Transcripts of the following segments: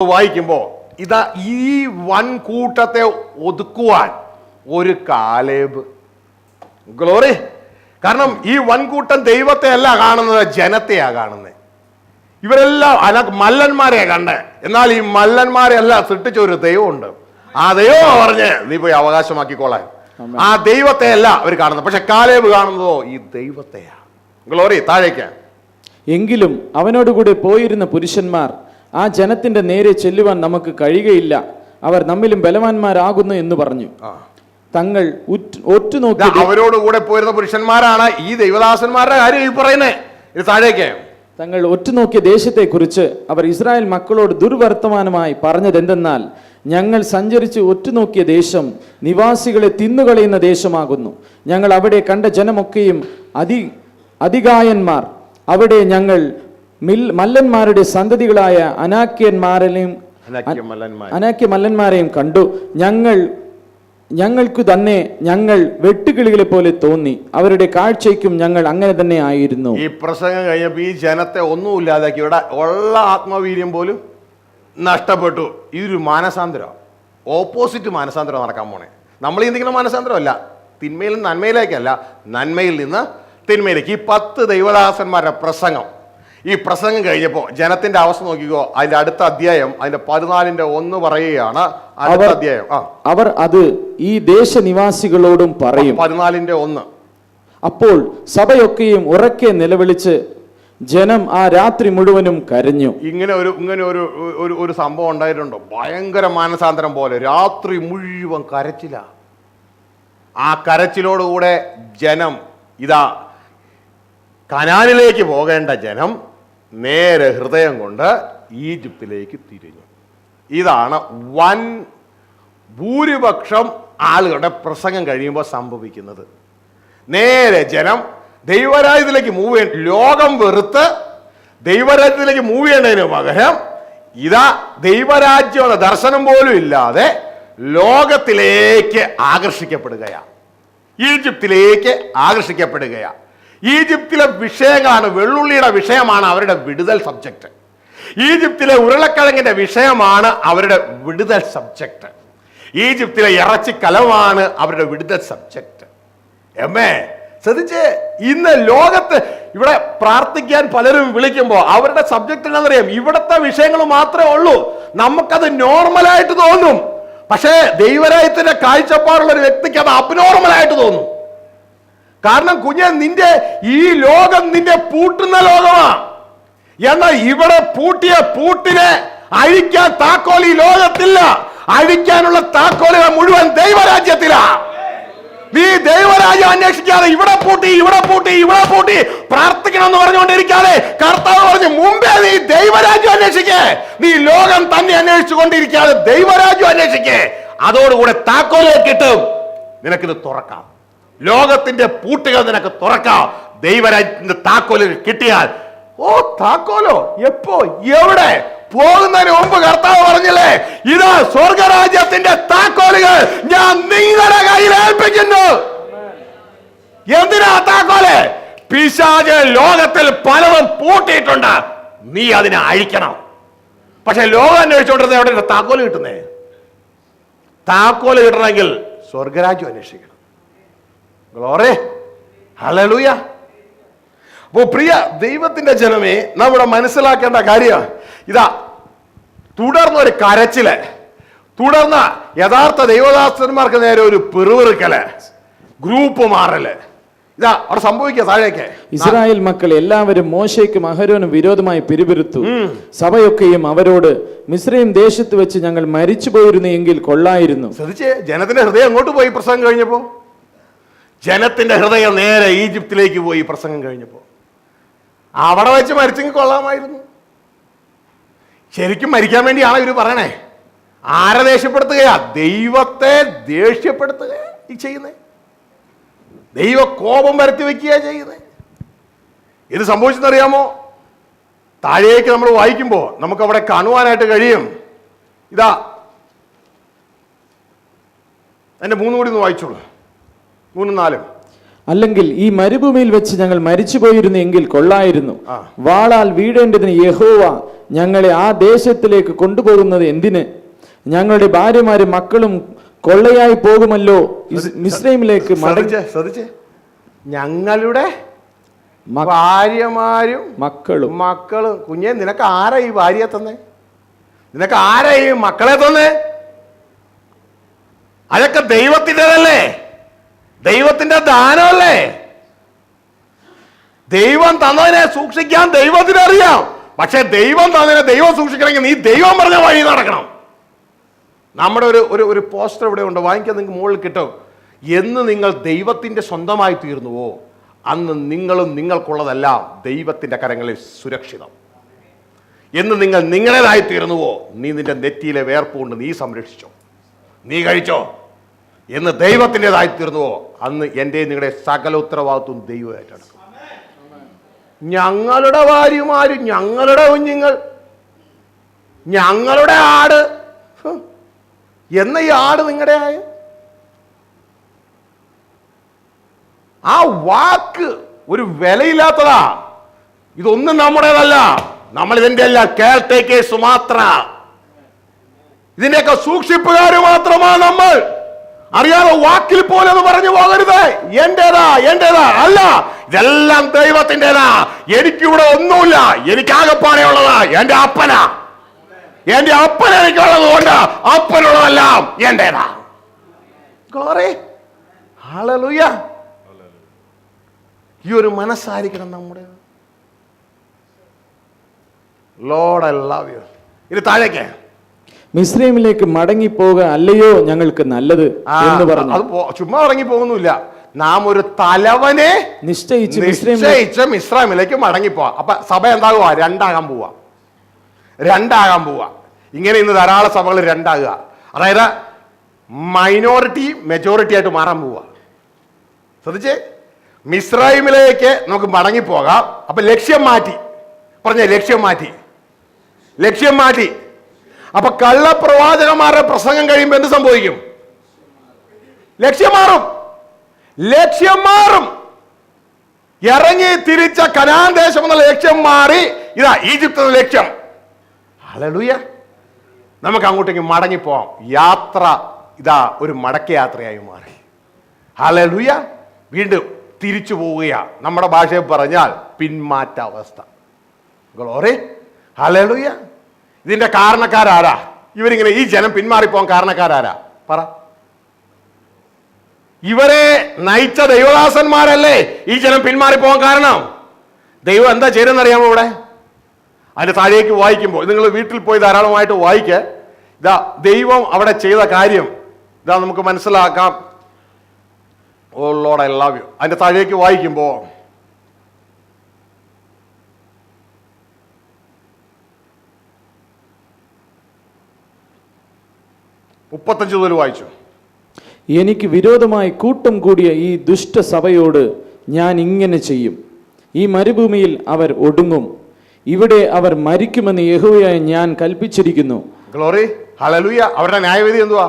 വായിക്കുമ്പോൾ ഇതാ ഈ വൻകൂട്ടത്തെ ഒതുക്കുവാൻ ഒരു കാലേബ്. ഗ്ലോറി. കാരണം ഈ വൻകൂട്ടം ദൈവത്തെ അല്ല കാണുന്നത്, ജനത്തെയാ കാണുന്നത്. ഇവരെല്ലാം മല്ലന്മാരെയാ കണ്ടേ. എന്നാൽ ഈ മല്ലന്മാരെ എല്ലാം സൃഷ്ടിച്ച ഒരു ദൈവമുണ്ട്. ആ ദൈവം പറഞ്ഞ് നീ പോയി അവകാശമാക്കിക്കോളാൻ. ആ ദൈവത്തെ അല്ല അവർ കാണുന്നത്. പക്ഷെ കാലേബ് കാണുന്നതോ ഈ ദൈവത്തെയാ. ഗ്ലോറി. താഴേക്ക്. എങ്കിലും അവനോടുകൂടെ പോയിരുന്ന പുരുഷന്മാർ ആ ജനത്തിന്റെ നേരെ ചെല്ലുവാൻ നമുക്ക് കഴിയുകയില്ല, അവർ നമ്മിലും ബലവാന്മാരാകുന്നു എന്ന് പറഞ്ഞു. തങ്ങൾ ഒറ്റുനോക്കി അവരോടുകൂടെ പോയിരുന്ന പുരുഷന്മാരാണ് ഈ ദൈവദാസന്മാരുടെ കാര്യം ഈ പറയുന്നത്. ഇത് താഴേക്ക്. തങ്ങൾ ഒറ്റുനോക്കിയ ദേശത്തെക്കുറിച്ച് അവർ ഇസ്രായേൽ മക്കളോട് ദുർവർത്തമാനമായി പറഞ്ഞത് എന്തെന്നാൽ, ഞങ്ങൾ സഞ്ചരിച്ച് ഒറ്റുനോക്കിയ ദേശം നിവാസികളെ തിന്നുകളയുന്ന ദേശമാകുന്നു. ഞങ്ങൾ അവിടെ കണ്ട ജനമൊക്കെയും അധികായന്മാർ. അവിടെ ഞങ്ങൾ മല്ലന്മാരുടെ സന്തതികളായ അനാക്യ മല്ലന്മാരെയും കണ്ടു. ഞങ്ങൾക്ക് തന്നെ ഞങ്ങൾ വെട്ടുകിളികളെ പോലെ തോന്നി. അവരുടെ കാഴ്ചയ്ക്കും ഞങ്ങൾ അങ്ങനെ തന്നെ ആയിരുന്നു. ഈ പ്രസംഗം കഴിഞ്ഞപ്പോൾ ഈ ജനത്തെ ഒന്നുമില്ലാതാക്കി. ഇവിടെ ഉള്ള ആത്മവീര്യം പോലും നഷ്ടപ്പെട്ടു. ഇതൊരു മാനസാന്തരം, ഓപ്പോസിറ്റ് മാനസാന്തരം നടക്കാൻ പോണേ. നമ്മൾ ചിന്തിക്കുന്ന മാനസാന്തരമല്ല, തിന്മയിൽ നിന്ന് നന്മയിലേക്കല്ല, നന്മയിൽ നിന്ന് തിന്മയിലേക്ക്. ഈ 10 ദൈവദാസന്മാരുടെ പ്രസംഗം, ഈ പ്രസംഗം കഴിഞ്ഞപ്പോൾ ജനത്തിന്റെ അവസ്ഥ നോക്കിക്കോ. അതിന്റെ അടുത്ത അധ്യായം അതിന്റെ 14:1 പറയുകയാണ്. അടുത്ത അധ്യായം അവർ അത് ഈ ദേശനിവാസികളോടും പറയും. 14:1. അപ്പോൾ സഭയൊക്കെയും ഉറക്കെ നിലവിളിച്ച് ജനം ആ രാത്രി മുഴുവനും കരഞ്ഞു. ഇങ്ങനെ ഒരു സംഭവം ഉണ്ടായിട്ടുണ്ടോ? ഭയങ്കര മാനസാന്തരം പോലെ. രാത്രി മുഴുവൻ കരച്ചില. ആ കരച്ചിലോടുകൂടെ ജനം ഇതാ കനാനിലേക്ക് പോകേണ്ട ജനം നേരെ ഹൃദയം കൊണ്ട് ഈജിപ്തിലേക്ക് തിരിഞ്ഞു. ഇതാണ് വൻ ഭൂരിപക്ഷം ആളുകളുടെ പ്രസംഗം കഴിയുമ്പോൾ സംഭവിക്കുന്നത്. നേരെ ജനം ദൈവരാജ്യത്തിലേക്ക് മൂവ് ചെയ്യ, ലോകം വെറുത്ത് ദൈവരാജ്യത്തിലേക്ക് മൂവ് ചെയ്യേണ്ടതിന് പകരം ഇതാ ദൈവരാജ്യം എന്ന ദർശനം പോലും ഇല്ലാതെ ലോകത്തിലേക്ക് ആകർഷിക്കപ്പെടുകയാണ്, ഈജിപ്തിലേക്ക് ആകർഷിക്കപ്പെടുകയാണ്. ഈജിപ്തിലെ വിഷയങ്ങളാണ്, വെള്ളുള്ളിയുടെ വിഷയമാണ് അവരുടെ വിടുതൽ സബ്ജക്റ്റ്. ഈജിപ്തിലെ ഉരുളക്കിഴങ്ങിന്റെ വിഷയമാണ് അവരുടെ വിടുതൽ സബ്ജക്റ്റ്. ഈജിപ്തിലെ ഇറച്ചിക്കലമാണ് അവരുടെ വിടുതൽ സബ്ജക്റ്റ്. ശ്രദ്ധിച്ച്, ഇന്ന് ലോകത്ത് ഇവിടെ പ്രാർത്ഥിക്കാൻ പലരും വിളിക്കുമ്പോൾ അവരുടെ സബ്ജക്റ്റ് എന്താണെന്നറിയാം? ഇവിടുത്തെ വിഷയങ്ങൾ മാത്രമേ ഉള്ളൂ. നമുക്കത് നോർമലായിട്ട് തോന്നും. പക്ഷേ ദൈവരാജ്യത്തിന്റെ കാഴ്ചപ്പാടുള്ള ഒരു വ്യക്തിക്ക് അത് അബ്നോർമലായിട്ട് തോന്നും. കാരണം നിന്റെ ഈ ലോകം നിന്റെ പൂട്ടുന്ന ലോകമാണ്. എന്നാൽ ഇവിടെ പൂട്ടിയ പൂട്ടിനെ അഴിക്കാൻ താക്കോൽ ഈ ലോകത്തില്ല. അഴിക്കാനുള്ള താക്കോലുകൾ മുഴുവൻ ദൈവരാജ്യത്തിലാ. നീ ദൈവരാജ്യം അന്വേഷിക്കാതെ ഇവിടെ പൂട്ടി ഇവിടെ പൂട്ടി ഇവിടെ പൂട്ടി പ്രാർത്ഥിക്കണം എന്ന് പറഞ്ഞുകൊണ്ടിരിക്കാതെ കർത്താവ് പറഞ്ഞു മുമ്പേ നീ ദൈവരാജ്യം അന്വേഷിക്കേ. നീ ലോകം തന്നെ അന്വേഷിച്ചു കൊണ്ടിരിക്കാതെ ദൈവരാജ്യം അന്വേഷിക്കേ. അതോടുകൂടെ താക്കോല് കിട്ടും. നിനക്കിത് തുറക്കാം. ലോകത്തിന്റെ പൂട്ടുകൾ നിനക്ക് തുറക്കാം. ദൈവരാജ്യത്തിന്റെ താക്കോല് കിട്ടിയാൽ, ഓ താക്കോലോ എപ്പോ എവിടെ പോകുന്നതിന് മുമ്പ് കർത്താവ് പറഞ്ഞില്ലേ, ഇതാ സ്വർഗരാജ്യത്തിന്റെ താക്കോലുകൾ ഞാൻ നിങ്ങളുടെ കയ്യിൽ ഏൽപ്പിക്കുന്നു. എന്തിനാ താക്കോല്? പിശാച് ലോകത്തിൽ പലതും പൂട്ടിയിട്ടുണ്ട്, നീ അതിനെ അഴിക്കണം. പക്ഷെ ലോകം അന്വേഷിച്ചോണ്ടിരുന്ന എവിടെ താക്കോല് കിട്ടുന്നേ? താക്കോല് കിട്ടണമെങ്കിൽ സ്വർഗരാജ്യം അന്വേഷിക്കണം. ഗ്ലോറി. ഹല്ലേലൂയ. അപ്പോൾ പ്രിയ ദൈവത്തിന്റെ ജനമേ, നമ്മുടെ മനസ്സിലാക്കേണ്ട കാര്യം ഇതാ, തുടർന്നൊരു കരച്ചില്, തുടർന്ന യഥാർത്ഥ ദൈവദാസന്മാർക്ക് നേരെ ഒരു പിറുവിറുക്കല്, ഗ്രൂപ്പ് മാറല്, ഇതാ അവിടെ സംഭവിക്കുക. താഴേക്ക്. ഇസ്രായേൽ മക്കൾ എല്ലാവരും മോശയ്ക്കും അഹരോനും വിരോധമായി പിറുപിറുത്തു. സഭയൊക്കെയും അവരോട്, മിസ്രയീം ദേശത്ത് വെച്ച് ഞങ്ങൾ മരിച്ചു പോയിരുന്നു എങ്കിൽ കൊള്ളായിരുന്നു. ശ്രദ്ധിച്ചേ, ജനത്തിന്റെ ഹൃദയം അങ്ങോട്ട് പോയി പ്രസംഗം കഴിഞ്ഞപ്പോ. ജനത്തിന്റെ ഹൃദയം നേരെ ഈജിപ്തിലേക്ക് പോയി പ്രസംഗം കഴിഞ്ഞപ്പോ. അവിടെ വെച്ച് മരിച്ചെങ്കിൽ കൊള്ളാമായിരുന്നു. ശരിക്കും മരിക്കാൻ വേണ്ടിയാണ് ഇവര് പറയണേ. ആരെ ദേഷ്യപ്പെടുത്തുകയാ? ദൈവത്തെ ദേഷ്യപ്പെടുത്തുകയാ ഈ ചെയ്യുന്നേ. ദൈവ കോപം വരുത്തി വെക്കുക ചെയ്യുന്നേ. ഇത് സംഭവിച്ചെന്നറിയാമോ? താഴേക്ക് നമ്മൾ വായിക്കുമ്പോൾ നമുക്ക് അവിടെ കാണുവാനായിട്ട് കഴിയും. ഇതാ എന്റെ 3 കൂടി ഒന്ന് വായിച്ചോളൂ. 3-4. അല്ലെങ്കിൽ ഈ മരുഭൂമിയിൽ വെച്ച് ഞങ്ങൾ മരിച്ചുപോയിരുന്നു എങ്കിൽ കൊള്ളായിരുന്നു. വാളാൽ വീഴേണ്ടതിന് യഹോവ ഞങ്ങളെ ആ ദേശത്തിലേക്ക് കൊണ്ടുപോകുന്നത് എന്തിന്? ഞങ്ങളുടെ ഭാര്യമാരും മക്കളും കൊള്ളയായി പോകുമല്ലോ. മിസ്രൈമിലേക്ക് ശ്രദ്ധിച്ചേ, ഞങ്ങളുടെ ഭാര്യമാരും മക്കളും. കുഞ്ഞെ, നിനക്ക് ആരാ ഈ ഭാര്യയെ തന്നെ? നിനക്ക് ആരാ ഈ മക്കളെ തന്നെ? അതൊക്കെ ദൈവത്തിൻ്റെതല്ലേ? ദൈവത്തിന്റെ ദാനമല്ലേ? ദൈവം തന്നതിനെ സൂക്ഷിക്കാൻ ദൈവത്തിന് അറിയാം. പക്ഷെ ദൈവം തന്നതിനെ ദൈവം സൂക്ഷിക്കണമെങ്കിൽ നീ ദൈവം പറഞ്ഞ വഴി നടക്കണം. നമ്മുടെ ഒരു പോസ്റ്റർ ഇവിടെ ഉണ്ട്, വാങ്ങിക്കാൻ നിങ്ങൾക്ക് മുകളിൽ കിട്ടും. എന്ന് നിങ്ങൾ ദൈവത്തിന്റെ സ്വന്തമായി തീർന്നുവോ അന്ന് നിങ്ങളും നിങ്ങൾക്കുള്ളതെല്ലാം ദൈവത്തിന്റെ കരങ്ങളിൽ സുരക്ഷിതം. എന്ന് നിങ്ങൾ നിങ്ങളേതായി തീർന്നുവോ നീ നിന്റെ നെറ്റിയിലെ വേർപ്പുകൊണ്ട് നീ സംരക്ഷിച്ചോ, നീ കഴിച്ചോ. എന്ന് ദൈവത്തിൻ്റെതായി തീർന്നുവോ അന്ന് എൻ്റെ നിങ്ങളുടെ സകല ഉത്തരവാദിത്വം ദൈവമായിട്ടാണ്. ഞങ്ങളുടെ ഭാര്യമാരും ഞങ്ങളുടെ കുഞ്ഞുങ്ങൾ ഞങ്ങളുടെ ആട് എന്ന ഈ ആട് നിങ്ങളുടെ ആയ ആ വാക്ക് ഒരു വിലയില്ലാത്തതാ. ഇതൊന്നും നമ്മുടേതല്ല. നമ്മൾ ഇതിന്റെ എല്ലാം കെയർ ടേക്കേഴ്സ് മാത്ര, ഇതിന്റെയൊക്കെ സൂക്ഷിപ്പുകാര് മാത്രമാണ് നമ്മൾ. അറിയാതെ വാക്കിൽ പോലെ അത് പറഞ്ഞു പോകരുത്. എന്റേതാ അല്ല, ഇതെല്ലാം ദൈവത്തിൻ്റെതാ. എനിക്കിവിടെ ഒന്നുമില്ല, എനിക്കാകെപ്പാടെയുള്ളതാ എന്റെ അപ്പനാ. എന്റെ അപ്പൻ എനിക്കുള്ളത് കൊണ്ട് അപ്പനുള്ളതെല്ലാം എന്റേതാ. Glory, hallelujah. ഈ ഒരു മനസ്സായിരിക്കണം നമ്മുടെ. Lord I love you. ഇത് താഴേക്ക് മിസ്രൈമിലേക്ക് മടങ്ങിപ്പോക അല്ലയോ ഞങ്ങൾക്ക് നല്ലത് എന്ന് പറഞ്ഞു. അത് ചുമ്മാ ഇറങ്ങി പോകുന്നില്ല. നാം ഒരു തലവനെ നിശ്ചയിച്ച് മിസ്രൈമിലേക്ക് മടങ്ങിപ്പോവാ. അപ്പൊ സഭ എന്താകുക? രണ്ടാകാൻ പോവാ. ഇങ്ങനെ ഇന്ന് ധാരാളം സഭകൾ രണ്ടാകുക. അതായത് മൈനോറിറ്റി മെജോറിറ്റി ആയിട്ട് മാറാൻ പോവുക. ശ്രദ്ധിച്ചേ, മിസ്രൈമിലേക്ക് നമുക്ക് മടങ്ങിപ്പോകാം. അപ്പൊ ലക്ഷ്യം മാറ്റി. അപ്പൊ കള്ളപ്രവാചകന്മാരുടെ പ്രസംഗം കഴിയുമ്പോൾ എന്ത് സംഭവിക്കും? ലക്ഷ്യം മാറും. ഇറങ്ങി തിരിച്ച കനാൻ ദേശം എന്നുള്ള ലക്ഷ്യം മാറി ഇതാ ഈജിപ്ത് എന്ന ലക്ഷ്യം. ഹല്ലേലൂയ. നമുക്ക് അങ്ങോട്ടേക്ക് മടങ്ങിപ്പോവാം. യാത്ര ഇതാ ഒരു മടക്കയാത്രയായി മാറി. ഹല്ലേലൂയ. വീണ്ടും തിരിച്ചു പോവുകയാ. നമ്മുടെ ഭാഷയിൽ പറഞ്ഞാൽ പിന്മാറ്റാവസ്ഥ. Glory, hallelujah. ഇതിന്റെ കാരണക്കാരാരാ? ഇവരിങ്ങനെ ഈ ജനം പിന്മാറിപ്പോകാൻ കാരണക്കാരാരാ? പറ. ഇവരെ നയിച്ച ദൈവദാസന്മാരല്ലേ ഈ ജനം പിന്മാറിപ്പോകാൻ കാരണം? ദൈവം എന്താ ചെയ്തെന്നറിയാമോ? ഇവിടെ അതിന്റെ താഴേക്ക് വായിക്കുമ്പോൾ നിങ്ങൾ വീട്ടിൽ പോയി ധാരാളമായിട്ട് വായിക്ക. ഇതാ ദൈവം അവിടെ ചെയ്ത കാര്യം ഇതാ നമുക്ക് മനസ്സിലാക്കാം. ഓ ലോർഡ് ഐ ലവ് യു. അതിന്റെ താഴേക്ക് വായിക്കുമ്പോൾ മുപ്പത്തഞ്ച് മുതൽ വായിച്ചു. എനിക്ക് വിരോധമായി കൂട്ടം കൂടിയ ഈ ദുഷ്ടസഭയോട് ഞാൻ ഇങ്ങനെ ചെയ്യും. ഈ മരുഭൂമിയിൽ അവർ ഒടുങ്ങും. ഇവിടെ അവർ മരിക്കുമെന്ന് യഹോവയായ ഞാൻ കൽപ്പിച്ചിരിക്കുന്നു. Glory, hallelujah. അവരുടെ ന്യായവിധി എന്തുവാ?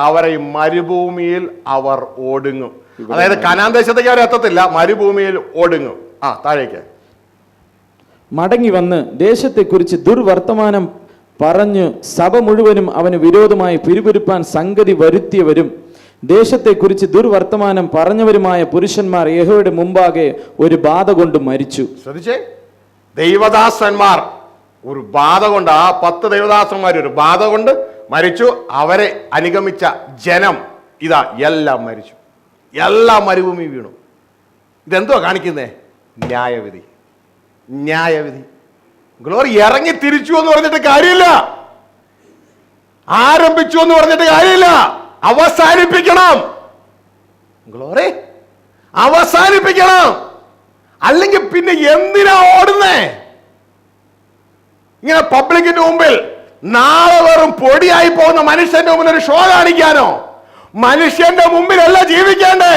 അവരെ മരുഭൂമിയിൽ അവർ ഓടുങ്ങും. അതായത് കനാൻ ദേശത്തേക്ക് അവർ എത്തത്തില്ല, മരുഭൂമിയിൽ ഓടുങ്ങും. താഴേക്ക് മടങ്ങി വന്ന് ദേശത്തെക്കുറിച്ച് ദുർവർത്തമാനം പറഞ്ഞു സഭ മുഴുവനും അവന് വിരോധമായി പിരിപിരിപ്പാൻ സംഗതി വരുത്തിയവരും ദേശത്തെക്കുറിച്ച് ദുർവർത്തമാനം പറഞ്ഞവരുമായ പുരുഷന്മാർ യഹോവയുടെ മുമ്പാകെ ഒരു ബാധ കൊണ്ട് മരിച്ചു. ശ്രദ്ധിച്ചേ, ദൈവദാസന്മാർ ഒരു ബാധ കൊണ്ട്, ആ 10 ദൈവദാസന്മാർ ഒരു ബാധ കൊണ്ട് മരിച്ചു. അവരെ അനുഗമിച്ച ജനം ഇതാ എല്ലാം മരിച്ചു, എല്ലാം മരുഭൂമി വീണു. ഇതെന്തുവാ കാണിക്കുന്നേ? ന്യായവിധി. ഗ്ലോറി, ഇറങ്ങി തിരിച്ചു എന്ന് പറഞ്ഞിട്ട് കാര്യമില്ല, ആരംഭിച്ചു എന്ന് പറഞ്ഞിട്ട് കാര്യമില്ല, അവസാനിപ്പിക്കണം. ഗ്ലോറി, അവസാനിപ്പിക്കണം. അല്ലെങ്കിൽ പിന്നെ എന്തിനാ ഓടുന്നേ? ഇങ്ങനെ പബ്ലിക്കിന്റെ മുമ്പിൽ നാളെ വെറും പൊടിയായി പോകുന്ന മനുഷ്യന്റെ മുമ്പിൽ ഒരു ഷോ കാണിക്കാനോ? മനുഷ്യന്റെ മുമ്പിലല്ല ജീവിക്കേണ്ടേ,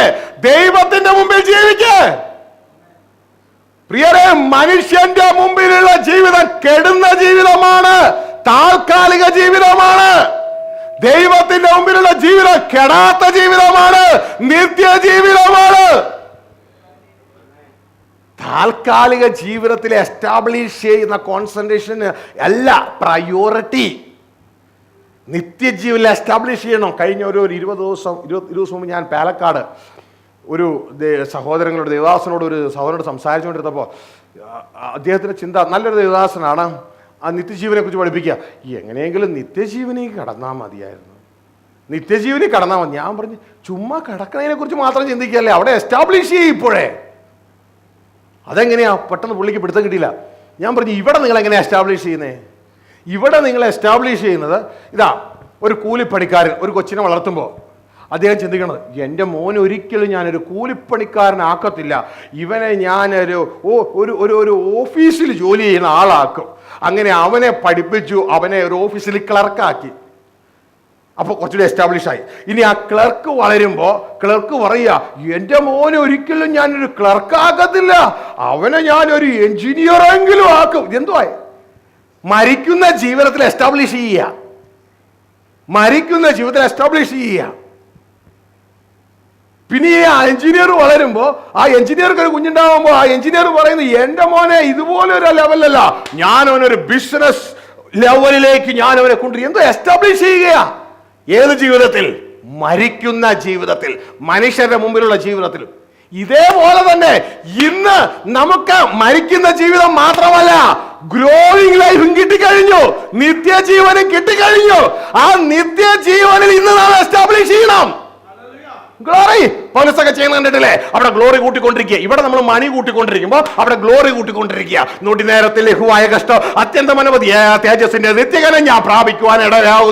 ദൈവത്തിന്റെ മുമ്പിൽ ജീവിക്കേ. പ്രിയരെ, മനുഷ്യന്റെ മുമ്പിലുള്ള ജീവിതം കെടുന്ന ജീവിതമാണ്, താൽക്കാലിക ജീവിതമാണ്. ദൈവത്തിന്റെ മുമ്പിലുള്ള ജീവിതം കെടാത്ത ജീവിതമാണ്, നിത്യജീവിതമാണ്. താൽക്കാലിക ജീവിതത്തിൽ എസ്റ്റാബ്ലിഷ് ചെയ്യുന്ന കോൺസെൻട്രേഷൻ അല്ല പ്രയോറിറ്റി. നിത്യജീവനിൽ എസ്റ്റാബ്ലിഷ് ചെയ്യണം. കഴിഞ്ഞ ഒരു 20 ദിവസം മുമ്പ് ഞാൻ പാലക്കാട് ഒരു സഹോദരങ്ങളോട്, ദേവദാസനോട്, ഒരു സഹോദരനോട് സംസാരിച്ചുകൊണ്ടിരുന്നപ്പോൾ അദ്ദേഹത്തിൻ്റെ ചിന്ത, നല്ലൊരു ദേവദാസനാണ്, ആ നിത്യജീവനെ കുറിച്ച് പഠിപ്പിക്കുക. എങ്ങനെയെങ്കിലും നിത്യജീവനിൽ കടന്നാൽ മതിയായിരുന്നു, നിത്യജീവനിൽ കടന്നാൽ മതി. ഞാൻ പറഞ്ഞു, ചുമ്മാ കടക്കുന്നതിനെ കുറിച്ച് മാത്രം ചിന്തിക്കുകയല്ലേ, അവിടെ എസ്റ്റാബ്ലിഷ് ചെയ്യും ഇപ്പോഴേ. അതെങ്ങനെയാ പെട്ടെന്ന് പുള്ളിക്ക് പിടുത്തം കിട്ടിയില്ല. ഞാൻ പറഞ്ഞു, ഇവിടെ നിങ്ങൾ എങ്ങനെ എസ്റ്റാബ്ലിഷ് ചെയ്യുന്നേ? ഇവിടെ നിങ്ങൾ എസ്റ്റാബ്ലിഷ് ചെയ്യുന്നത് ഇതാ, ഒരു കൂലിപ്പണിക്കാരൻ ഒരു കൊച്ചിനെ വളർത്തുമ്പോൾ അദ്ദേഹം ചിന്തിക്കണത്, എൻ്റെ മോൻ ഒരിക്കലും ഞാനൊരു കൂലിപ്പണിക്കാരനാക്കത്തില്ല, ഇവനെ ഞാനൊരു ഒരു ഓഫീസിൽ ജോലി ചെയ്യുന്ന ആളാക്കും. അങ്ങനെ അവനെ പഠിപ്പിച്ചു, അവനെ ഒരു ഓഫീസിൽ ക്ലർക്കാക്കി. അപ്പോൾ കുറച്ചുകൂടി എസ്റ്റാബ്ലിഷ് ആയി. ഇനി ആ ക്ലർക്ക് വളരുമ്പോൾ ക്ലർക്ക് പറയുക, എൻ്റെ മോനെ ഒരിക്കലും ഞാനൊരു ക്ലർക്കാക്കത്തില്ല, അവനെ ഞാനൊരു എഞ്ചിനീയറെങ്കിലും ആക്കും. എന്തുവാ? മരിക്കുന്ന ജീവിതത്തിൽ എസ്റ്റാബ്ലിഷ് ചെയ്യുക, മരിക്കുന്ന ജീവിതത്തിൽ എസ്റ്റാബ്ലിഷ് ചെയ്യുക. പിന്നെ ഈ എഞ്ചിനീയർ വളരുമ്പോൾ ആ എഞ്ചിനീയർക്ക് ഒരു കുഞ്ഞുണ്ടാകുമ്പോൾ ആ എഞ്ചിനീയർ പറയുന്നത്, എൻ്റെ മോനെ ഇതുപോലെ ഒരു ലെവലല്ല, ഞാൻ അവനൊരു ബിസിനസ് ലെവലിലേക്ക് ഞാൻ അവനെ കൊണ്ടുവരും. എന്തോ എസ്റ്റാബ്ലിഷ് ചെയ്യുക. ഏത് ജീവിതത്തിൽ? മരിക്കുന്ന ജീവിതത്തിൽ, മനുഷ്യരുടെ മുമ്പിലുള്ള ജീവിതത്തിലും. ഇതേപോലെ തന്നെ ഇന്ന് നമുക്ക് മരിക്കുന്ന ജീവിതം മാത്രമല്ല, ഗ്രോയിങ് ലൈഫും കിട്ടിക്കഴിഞ്ഞു, നിത്യജീവനും കിട്ടിക്കഴിഞ്ഞു. ആ നിത്യജീവനിൽ ഇന്ന് നാം എസ്റ്റാബ്ലിഷ് ചെയ്യണം. ഗ്ലോറി പൗലോസൊക്കെ ചെയ്യുന്ന കണ്ടിട്ടില്ലേ? അവിടെ ഗ്ലോറി കൂട്ടിക്കൊണ്ടിരിക്കുക. ഇവിടെ നമ്മൾ മണി കൂട്ടിക്കൊണ്ടിരിക്കുമ്പോൾ അവിടെ ഗ്ലോറി കൂട്ടിക്കൊണ്ടിരിക്കുക. നൊടി നേരത്തിൽ ലഘുവായ കഷ്ടം അത്യന്തം അനവധി തേജസ്സിന്റെ നിത്യകനം ഞാൻ പ്രാപിക്കുവാൻ ഇടയാകുന്നു.